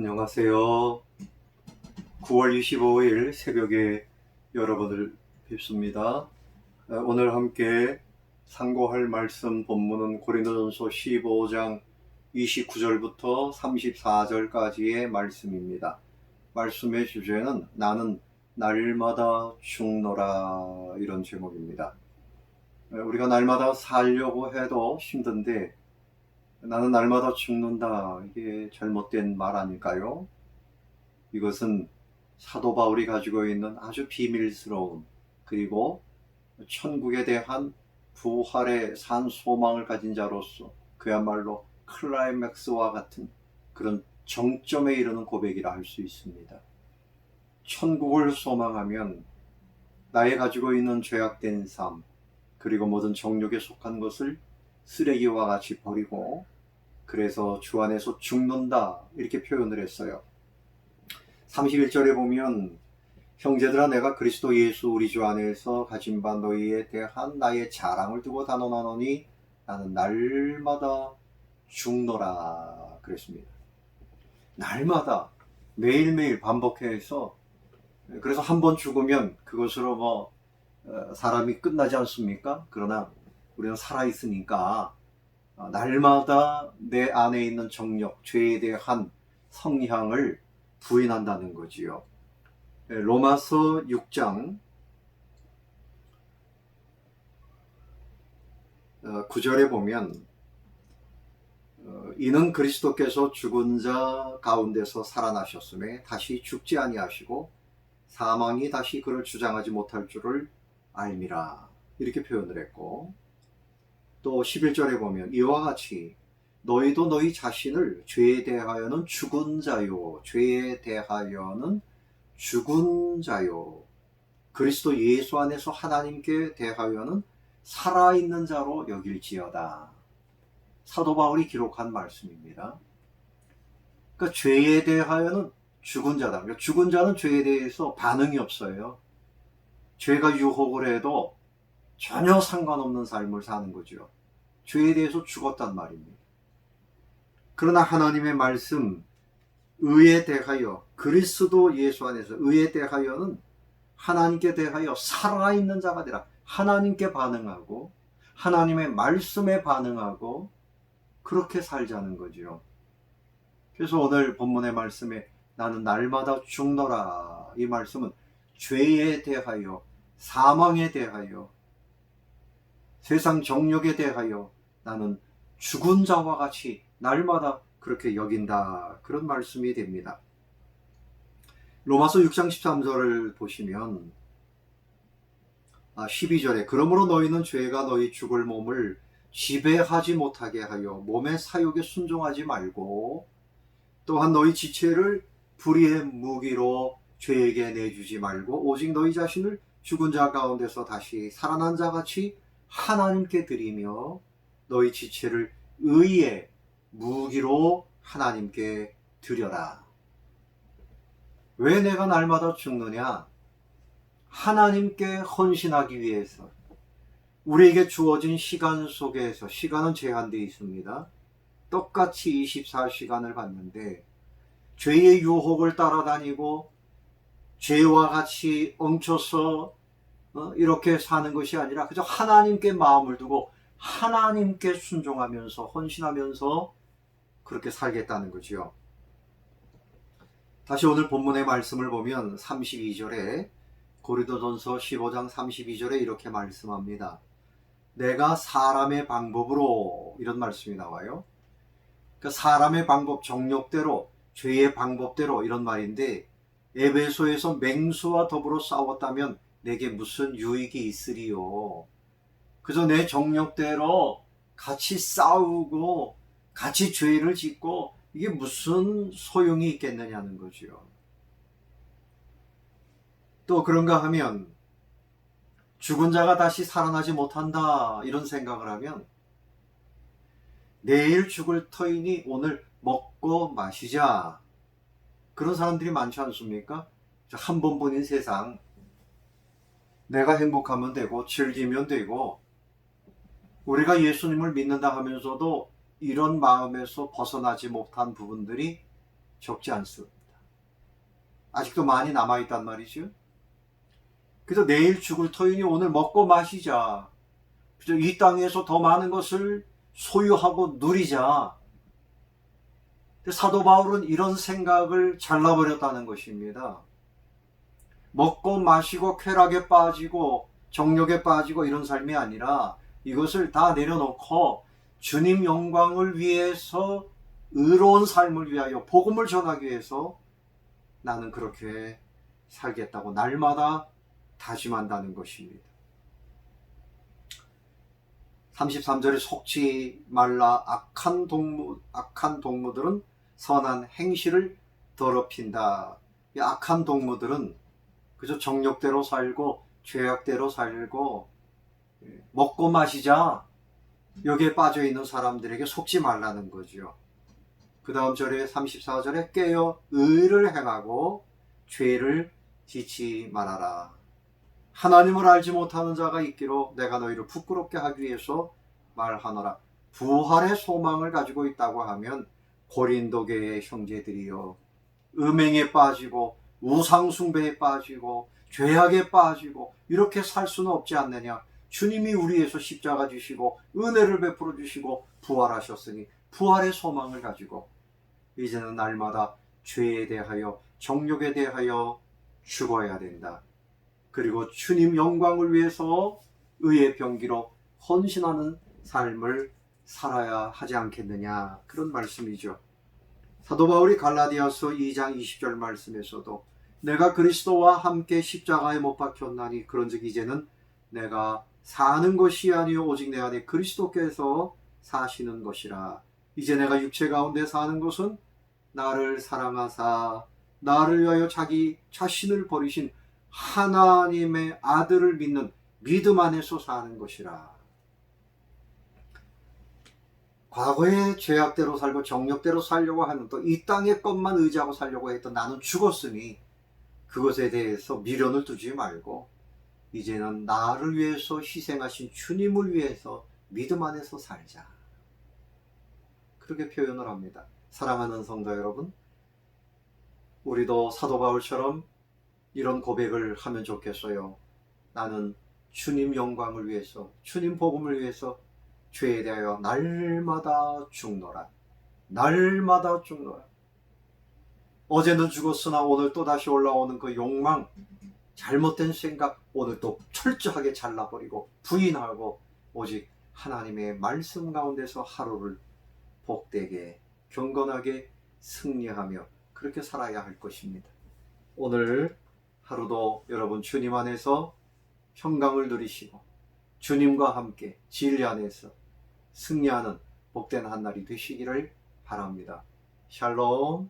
안녕하세요. 9월 25일 새벽에 여러분을 뵙습니다. 오늘 함께 상고할 말씀 본문은 고린도전서 15장 29절부터 34절까지의 말씀입니다. 말씀의 주제는 나는 날마다 죽노라, 이런 제목입니다. 우리가 날마다 살려고 해도 힘든데 나는 날마다 죽는다, 이게 잘못된 말 아닐까요? 이것은 사도 바울이 가지고 있는 아주 비밀스러운, 그리고 천국에 대한 부활의 산 소망을 가진 자로서 그야말로 클라이맥스와 같은 그런 정점에 이르는 고백이라 할 수 있습니다. 천국을 소망하면 나의 가지고 있는 죄악된 삶, 그리고 모든 정욕에 속한 것을 쓰레기와 같이 버리고, 그래서 주 안에서 죽는다, 이렇게 표현을 했어요. 31절에 보면 형제들아, 내가 그리스도 예수 우리 주 안에서 가진 바 너희에 대한 나의 자랑을 두고 단언하노니 나는 날마다 죽노라, 그랬습니다. 날마다, 매일매일 반복해서, 그래서 한 번 죽으면 그것으로 사람이 끝나지 않습니까? 그러나 우리는 살아있으니까 날마다 내 안에 있는 정욕, 죄에 대한 성향을 부인한다는 거지요. 로마서 6장 9절에 보면 이는 그리스도께서 죽은 자 가운데서 살아나셨음에 다시 죽지 아니하시고 사망이 다시 그를 주장하지 못할 줄을 알미라, 이렇게 표현을 했고, 또 11절에 보면 이와 같이 너희도 너희 자신을 죄에 대하여는 죽은 자요, 죄에 대하여는 죽은 자요, 그리스도 예수 안에서 하나님께 대하여는 살아있는 자로 여길지어다. 사도 바울이 기록한 말씀입니다. 그러니까 죄에 대하여는 죽은 자다. 그러니까 죽은 자는 죄에 대해서 반응이 없어요. 죄가 유혹을 해도 전혀 상관없는 삶을 사는 거죠. 죄에 대해서 죽었단 말입니다. 그러나 하나님의 말씀, 의에 대하여, 그리스도 예수 안에서 의에 대하여는 하나님께 대하여 살아있는 자가 되라. 하나님께 반응하고 하나님의 말씀에 반응하고 그렇게 살자는 거죠. 그래서 오늘 본문의 말씀에 나는 날마다 죽노라, 이 말씀은 죄에 대하여, 사망에 대하여, 세상 정욕에 대하여 나는 죽은 자와 같이 날마다 그렇게 여긴다, 그런 말씀이 됩니다. 로마서 6장 13절을 보시면 12절에 그러므로 너희는 죄가 너희 죽을 몸을 지배하지 못하게 하여 몸의 사욕에 순종하지 말고 또한 너희 지체를 불의의 무기로 죄에게 내주지 말고 오직 너희 자신을 죽은 자 가운데서 다시 살아난 자 같이 하나님께 드리며 너희 지체를 의의 무기로 하나님께 드려라. 왜 내가 날마다 죽느냐? 하나님께 헌신하기 위해서. 우리에게 주어진 시간 속에서, 시간은 제한되어 있습니다. 똑같이 24시간을 받는데 죄의 유혹을 따라다니고 죄와 같이 엉쳐서 이렇게 사는 것이 아니라 그저 하나님께 마음을 두고 하나님께 순종하면서 헌신하면서 그렇게 살겠다는 거지요. 다시 오늘 본문의 말씀을 보면 32절에, 고린도전서 15장 32절에 이렇게 말씀합니다. 내가 사람의 방법으로, 이런 말씀이 나와요. 그러니까 사람의 방법, 정욕대로, 죄의 방법대로, 이런 말인데 에베소에서 맹수와 더불어 싸웠다면 내게 무슨 유익이 있으리요. 그저 내 정욕대로 같이 싸우고 같이 죄를 짓고 이게 무슨 소용이 있겠느냐는 거죠. 또 그런가 하면 죽은 자가 다시 살아나지 못한다, 이런 생각을 하면 내일 죽을 터이니 오늘 먹고 마시자, 그런 사람들이 많지 않습니까? 한 번뿐인 세상, 내가 행복하면 되고 즐기면 되고, 우리가 예수님을 믿는다 하면서도 이런 마음에서 벗어나지 못한 부분들이 적지 않습니다. 아직도 많이 남아있단 말이죠. 그래서 내일 죽을 터이니 오늘 먹고 마시자. 이 땅에서 더 많은 것을 소유하고 누리자. 사도 바울은 이런 생각을 잘라버렸다는 것입니다. 먹고 마시고 쾌락에 빠지고 정욕에 빠지고 이런 삶이 아니라 이것을 다 내려놓고 주님 영광을 위해서 의로운 삶을 위하여 복음을 전하기 위해서 나는 그렇게 살겠다고 날마다 다짐한다는 것입니다. 33절에 속지 말라. 악한 동무들은 선한 행실을 더럽힌다. 이 악한 동무들은 그저 정욕대로 살고 죄악대로 살고 먹고 마시자 여기에 빠져있는 사람들에게 속지 말라는 거죠. 그 다음 절에 34절에 깨어 의를 행하고 죄를 짓지 말아라. 하나님을 알지 못하는 자가 있기로 내가 너희를 부끄럽게 하기 위해서 말하노라. 부활의 소망을 가지고 있다고 하면 고린도교의 형제들이여 음행에 빠지고 우상숭배에 빠지고 죄악에 빠지고 이렇게 살 수는 없지 않느냐. 주님이 우리에서 십자가 지시고 은혜를 베풀어 주시고 부활하셨으니 부활의 소망을 가지고 이제는 날마다 죄에 대하여 정욕에 대하여 죽어야 된다. 그리고 주님 영광을 위해서 의의 병기로 헌신하는 삶을 살아야 하지 않겠느냐, 그런 말씀이죠. 사도 바울이 갈라디아서 2장 20절 말씀에서도 내가 그리스도와 함께 십자가에 못 박혔나니 그런즉 이제는 내가 사는 것이 아니요 오직 내 안에 그리스도께서 사시는 것이라. 이제 내가 육체 가운데 사는 것은 나를 사랑하사 나를 위하여 자기 자신을 버리신 하나님의 아들을 믿는 믿음 안에서 사는 것이라. 과거에 죄악대로 살고 정욕대로 살려고 하는 또 이 땅의 것만 의지하고 살려고 했던 나는 죽었으니 그것에 대해서 미련을 두지 말고 이제는 나를 위해서 희생하신 주님을 위해서 믿음 안에서 살자. 그렇게 표현을 합니다. 사랑하는 성도 여러분, 우리도 사도 바울처럼 이런 고백을 하면 좋겠어요. 나는 주님 영광을 위해서, 주님 복음을 위해서 죄에 대하여 날마다 죽노라. 날마다 죽노라. 어제는 죽었으나 오늘 또 다시 올라오는 그 욕망, 잘못된 생각 오늘 또 철저하게 잘라버리고 부인하고 오직 하나님의 말씀 가운데서 하루를 복되게 경건하게 승리하며 그렇게 살아야 할 것입니다. 오늘 하루도 여러분 주님 안에서 평강을 누리시고 주님과 함께 진리 안에서 승리하는 복된 한 날이 되시기를 바랍니다. 샬롬.